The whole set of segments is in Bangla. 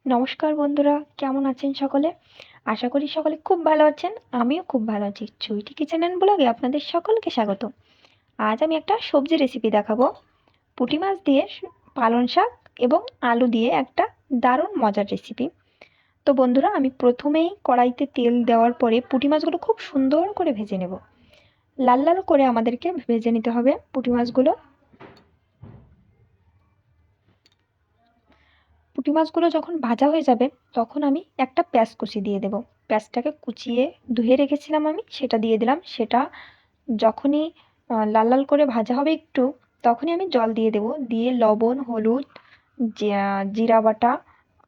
নমস্কার বন্ধুরা, কেমন আছেন সকলে? আশা করি সকলে খুব ভালো আছেন। আমিও খুব ভালো আছি। চুইটি কিচেন অ্যান্ড ব্লগে আপনাদের সকলকে স্বাগত। আজ আমি একটা সবজি রেসিপি দেখাবো। পুঁটি মাছ দিয়ে পালং শাক এবং আলু দিয়ে একটা দারুণ মজার রেসিপি। তো বন্ধুরা, আমি প্রথমেই কড়াইতে তেল দেওয়ার পরে পুঁটি মাছগুলো খুব সুন্দর করে ভেজে নেব। লাল লাল করে আমাদেরকে ভেজে নিতে হবে পুঁটি মাছগুলো। পুঁটি মাছগুলো যখন ভাজা হয়ে যাবে তখন আমি একটা পেঁয়াজ কুচি দিয়ে দেবো। পেঁয়াজটাকে কুচিয়ে ধুয়ে রেখেছিলাম আমি, সেটা দিয়ে দিলাম। সেটা যখনই লাল লাল করে ভাজা হবে একটু, তখনই আমি জল দিয়ে দেবো। দিয়ে লবণ, হলুদ, জিরা বাটা,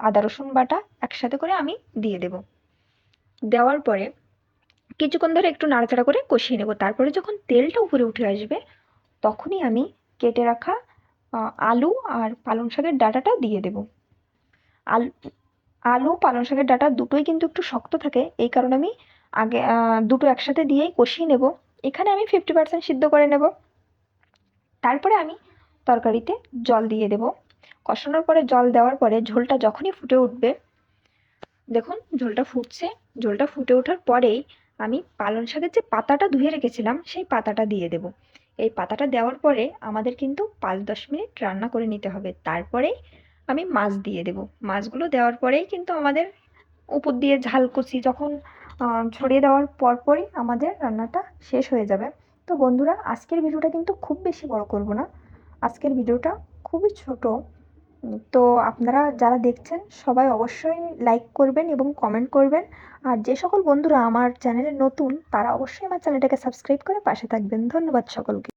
আদা রসুন বাটা একসাথে করে আমি দিয়ে দেবো। দেওয়ার পরে কিছুক্ষণ ধরে একটু নাড়াচাড়া করে কষিয়ে নেব। তারপরে যখন তেলটা উপরে উঠে আসবে তখনই আমি কেটে রাখা আলু আর পালং শাকের ডাঁটাটা দিয়ে দেবো। আলু পালং শাকের ডাঁটা দুটোই কিন্তু একটু শক্ত থাকে, এই কারণে আমি আগে দুটো একসাথে দিয়েই কষিয়ে নেব। এখানে আমি 50% সিদ্ধ করে নেব। তারপরে আমি তরকারিতে জল দিয়ে দেব। কষানোর পরে জল দেওয়ার পরে ঝোলটা যখনই ফুটে উঠবে, দেখুন ঝোলটা ফুটছে। ঝোলটা ফুটে ওঠার পরেই আমি পালং শাকের যে পাতাটা ধুয়ে রেখেছিলাম সেই পাতাটা দিয়ে দেব। এই পাতাটা দেওয়ার পরে আমাদের কিন্তু 5-10 মিনিট রান্না করে নিতে হবে। তারপরেই আমি মাছ দিয়ে দেব। মাছগুলো দেওয়ার পরেই কিন্তু আমাদের উপর দিয়ে ঝালকুচি যখন ছড়িয়ে দেওয়ার পরপরই আমাদের রান্নাটা শেষ হয়ে যাবে। তো বন্ধুরা, আজকের ভিডিওটা কিন্তু খুব বেশি বড় করব না। আজকের ভিডিওটা খুবই ছোট। তো আপনারা যারা দেখছেন সবাই অবশ্যই লাইক করবেন এবং কমেন্ট করবেন। আর যে সকল বন্ধুরা আমার চ্যানেলে নতুন তারা অবশ্যই আমার চ্যানেলটাকে সাবস্ক্রাইব করে পাশে থাকবেন। ধন্যবাদ সকলকে।